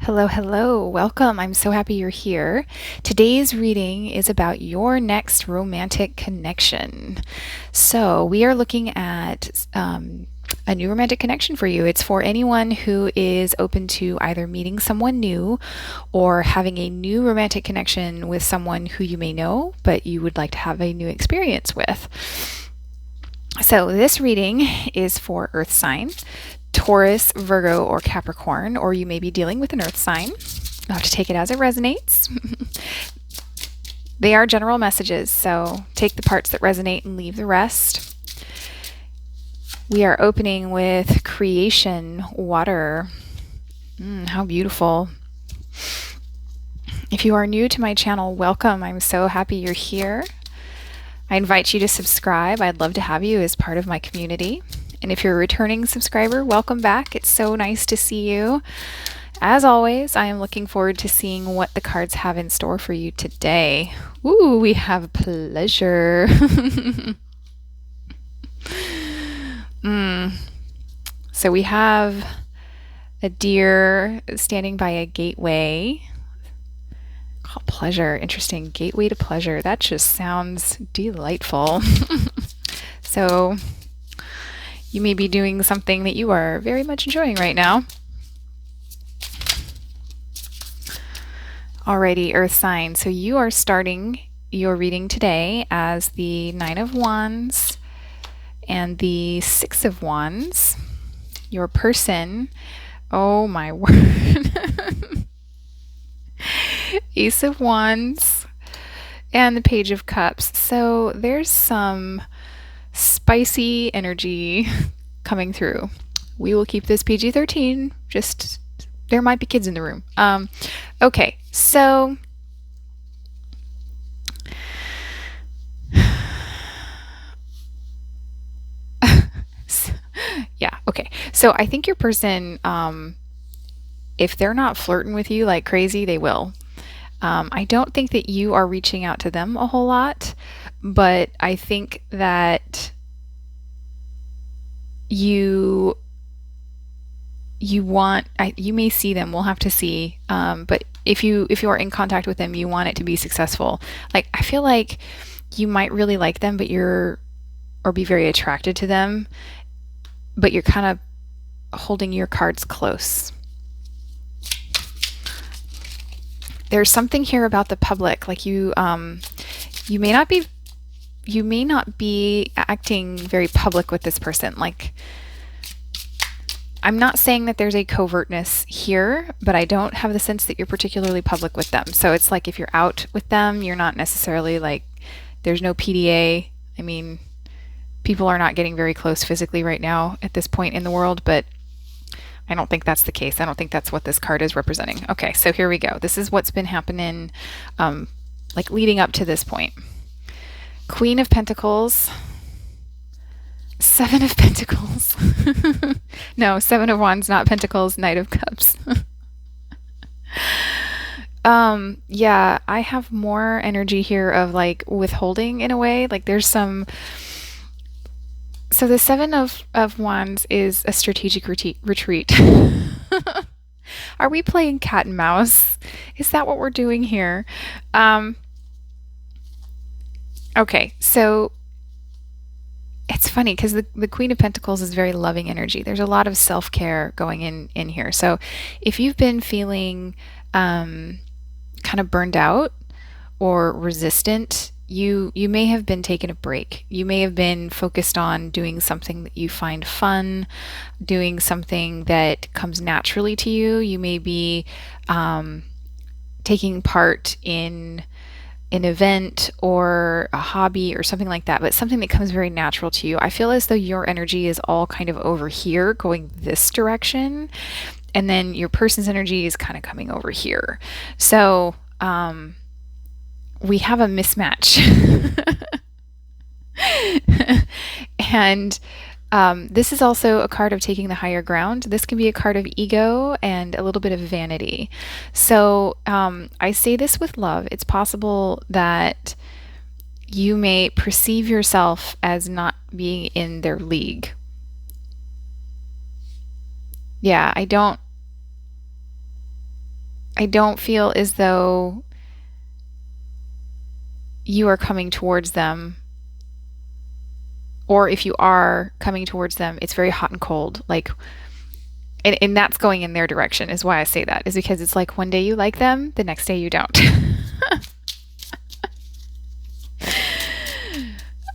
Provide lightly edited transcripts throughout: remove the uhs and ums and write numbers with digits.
Hello, hello. Welcome. I'm so happy you're here. Today's reading is about your next romantic connection. So, we are looking at a new romantic connection for you. It's for anyone who is open to either meeting someone new or having a new romantic connection with someone who you may know, but you would like to have a new experience with. So, this reading is for Earth sign, Taurus, Virgo, or Capricorn, or you may be dealing with an Earth sign. You'll have to take it as it resonates. They are general messages, so take the parts that resonate and leave the rest. We are opening with creation, water. How beautiful. If you are new to my channel, welcome. I'm so happy you're here. I invite you to subscribe. I'd love to have you as part of my community. And if you're a returning subscriber, welcome back. It's so nice to see you. As always, I am looking forward to seeing what the cards have in store for you today. Ooh, we have pleasure. So we have a deer standing by a gateway. Oh, pleasure. Interesting. Gateway to pleasure. That just sounds delightful. So you may be doing something that you are very much enjoying right now. Alrighty, Earth sign. So you are starting your reading today as the Nine of Wands and the Six of Wands. Your person, oh my word. Ace of Wands and the Page of Cups. So there's some spicy energy coming through. We will keep this PG-13. Just there might be kids in the room. Okay, so yeah, okay. So I think your person, if they're not flirting with you like crazy, they will. I don't think that you are reaching out to them a whole lot, but I think that you want, you may see them. We'll have to see. But if you are in contact with them, you want it to be successful. Like, I feel like you might really like them, but or be very attracted to them, but you're kind of holding your cards close. There's something here about the public, like you may not be acting very public with this person. Like, I'm not saying that there's a covertness here, but I don't have the sense that you're particularly public with them. So it's like if you're out with them, you're not necessarily like, there's no PDA. I mean, people are not getting very close physically right now at this point in the world, but I don't think that's the case. I don't think that's what this card is representing. Okay, so here we go. This is what's been happening, like leading up to this point. Queen of Pentacles, Seven of Pentacles. No, Seven of Wands, not Pentacles, Knight of Cups. Yeah, I have more energy here of like withholding in a way. Like there's some. So the Seven of Wands is a strategic retreat. Are we playing cat and mouse? Is that what we're doing here? Okay, so it's funny because the Queen of Pentacles is very loving energy. There's a lot of self-care going in here. So if you've been feeling kind of burned out or resistant, you may have been taking a break. You may have been focused on doing something that you find fun, doing something that comes naturally to you. You may be taking part in an event or a hobby or something like that, but something that comes very natural to you. I feel as though your energy is all kind of over here going this direction, and then your person's energy is kind of coming over here. So we have a mismatch. And this is also a card of taking the higher ground. This can be a card of ego and a little bit of vanity. So I say this with love. It's possible that you may perceive yourself as not being in their league. Yeah, I don't I don't feel as though you are coming towards them, or if you are coming towards them, it's very hot and cold. Like, and that's going in their direction, is why I say that, is because it's like one day you like them, the next day you don't.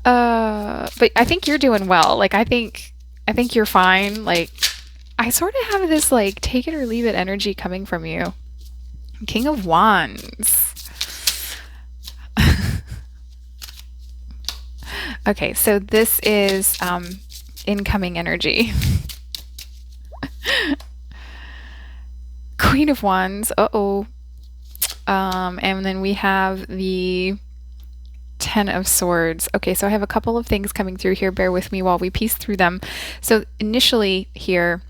But I think you're doing well. Like, I think you're fine. Like, I sort of have this like take it or leave it energy coming from you. King of Wands. Okay, so this is incoming energy. Queen of Wands. Uh-oh. And then we have the Ten of Swords. Okay, so I have a couple of things coming through here. Bear with me while we piece through them. So initially here,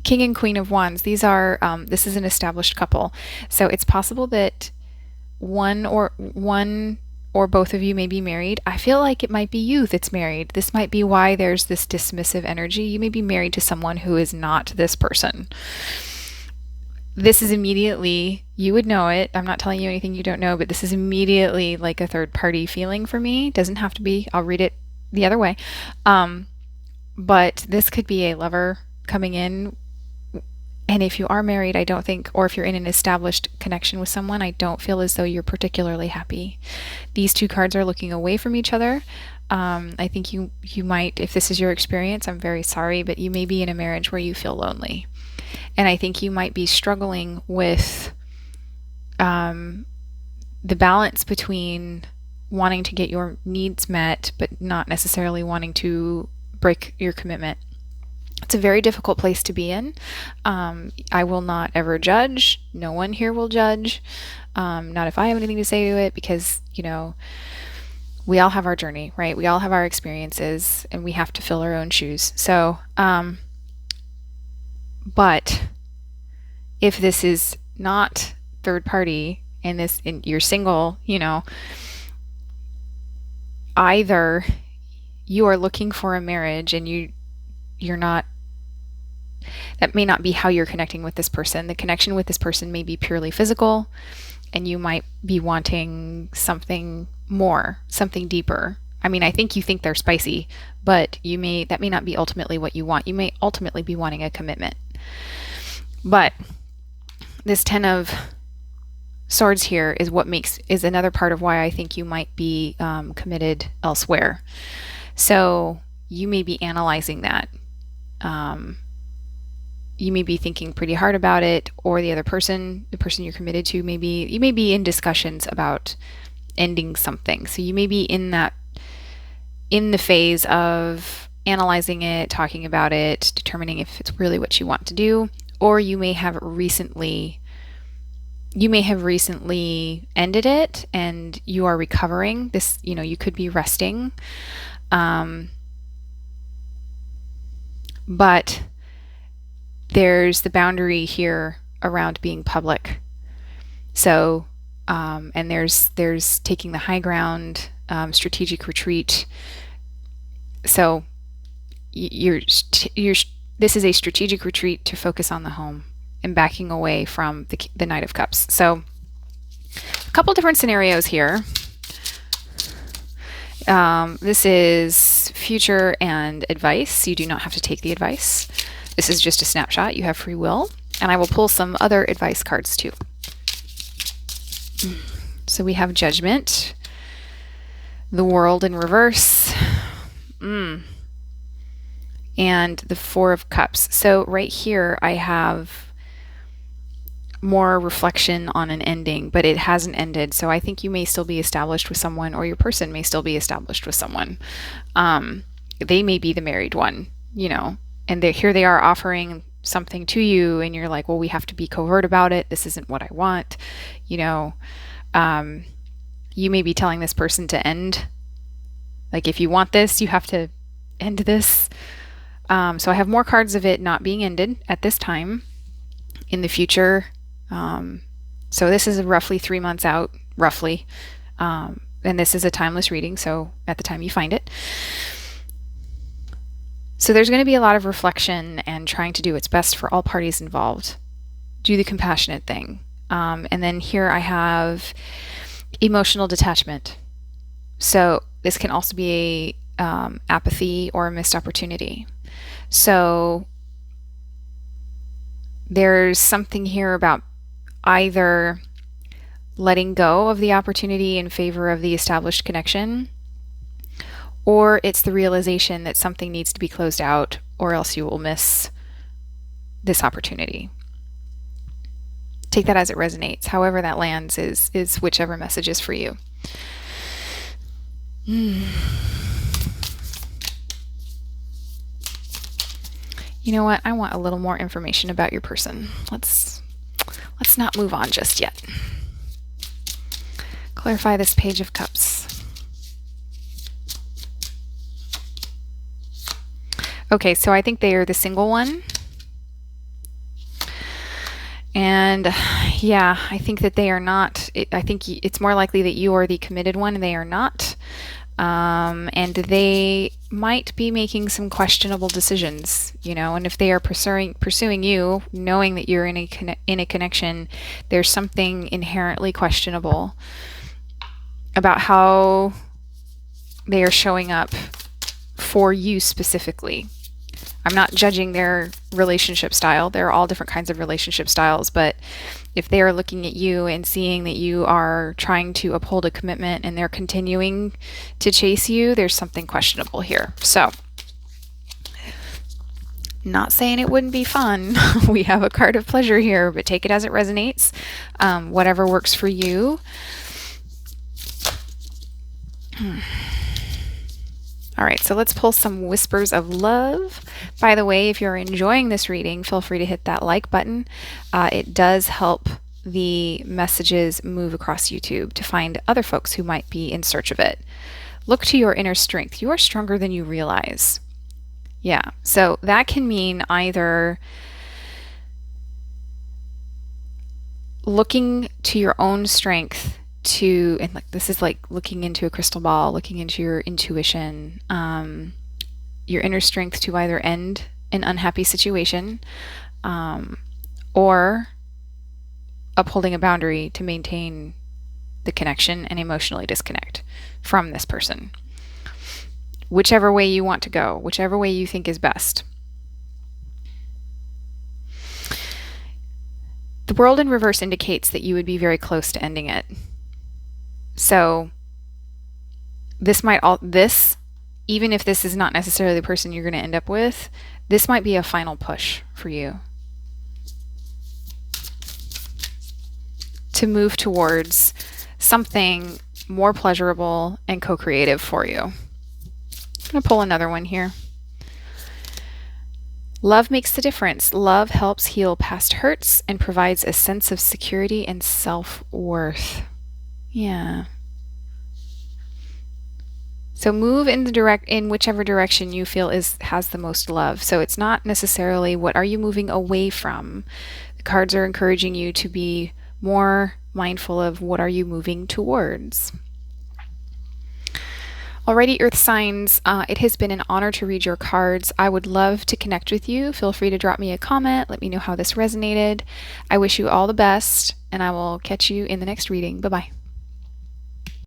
King and Queen of Wands, these are, this is an established couple. So it's possible that one or both of you may be married. I feel like it might be you that's married. This might be why there's this dismissive energy. You may be married to someone who is not this person. This is immediately, you would know it. I'm not telling you anything you don't know, but this is immediately like a third party feeling for me. Doesn't have to be. I'll read it the other way. But this could be a lover coming in. And if you are married, I don't think, or if you're in an established connection with someone, I don't feel as though you're particularly happy. These two cards are looking away from each other. I think you might, if this is your experience, I'm very sorry, but you may be in a marriage where you feel lonely. And I think you might be struggling with the balance between wanting to get your needs met, but not necessarily wanting to break your commitment. It's a very difficult place to be in. I will not ever judge. No one here will judge. Not if I have anything to say to it, because, we all have our journey, right? We all have our experiences, and we have to fill our own shoes. So, but if this is not third party and you're single, either you are looking for a marriage and you're not, that may not be how you're connecting with this person. The connection with this person may be purely physical, and you might be wanting something more, something deeper. I mean, I think you think they're spicy, but that may not be ultimately what you want. You may ultimately be wanting a commitment. But this Ten of Swords here is another part of why I think you might be committed elsewhere. So you may be analyzing that. You may be thinking pretty hard about it, or the person you're committed to, you may be in discussions about ending something. So you may be in the phase of analyzing it, talking about it, determining if it's really what you want to do, or you may have recently ended it and you are recovering. This, you could be resting. But there's the boundary here around being public. So, and there's taking the high ground, strategic retreat. So this is a strategic retreat to focus on the home and backing away from the Knight of Cups. So a couple different scenarios here. This is future and advice. You do not have to take the advice. This is just a snapshot. You have free will. And I will pull some other advice cards too. So we have Judgment, the World in reverse, and the Four of Cups. So right here I have more reflection on an ending, but it hasn't ended. So I think you may still be established with someone, or your person may still be established with someone. They may be the married one, and here they are offering something to you, and you're like, well, we have to be covert about it. This isn't what I want. You may be telling this person to end. Like, if you want this, you have to end this. So I have more cards of it not being ended at this time. In the future, so this is roughly 3 months out, roughly. And this is a timeless reading, so at the time you find it. So there's going to be a lot of reflection and trying to do what's best for all parties involved. do the compassionate thing. And then here I have emotional detachment. So this can also be apathy or a missed opportunity. So there's something here about either letting go of the opportunity in favor of the established connection, or it's the realization that something needs to be closed out or else you will miss this opportunity. Take that as it resonates. However that lands is whichever message is for you. You know what? I want a little more information about your person. Let's not move on just yet. Clarify this Page of Cups. Okay, so I think they are the single one. And yeah, I think that they are not. I think it's more likely that you are the committed one and they are not. And they might be making some questionable decisions, you know, and if they are pursuing you, knowing that you're in a connection, there's something inherently questionable about how they are showing up for you specifically. I'm not judging their relationship style. There are all different kinds of relationship styles, but if they are looking at you and seeing that you are trying to uphold a commitment and they're continuing to chase you, there's something questionable here. So, not saying it wouldn't be fun. We have a card of pleasure here, but take it as it resonates. Whatever works for you. All right, so let's pull some whispers of love. By the way, if you're enjoying this reading, feel free to hit that like button. It does help the messages move across YouTube to find other folks who might be in search of it. Look to your inner strength. You are stronger than you realize. Yeah, so that can mean either looking to your own strength and like this is like looking into a crystal ball, looking into your intuition, your inner strength to either end an unhappy situation, or upholding a boundary to maintain the connection and emotionally disconnect from this person. Whichever way you want to go, whichever way you think is best. The world in reverse indicates that you would be very close to ending it. So even if this is not necessarily the person you're going to end up with, this might be a final push for you to move towards something more pleasurable and co-creative for you. I'm going to pull another one here. Love makes the difference. Love helps heal past hurts and provides a sense of security and self-worth. Yeah. So move in whichever direction you feel has the most love. So it's not necessarily what are you moving away from. The cards are encouraging you to be more mindful of what are you moving towards. Alrighty, Earth signs, it has been an honor to read your cards. I would love to connect with you. Feel free to drop me a comment. Let me know how this resonated. I wish you all the best, and I will catch you in the next reading. Bye-bye.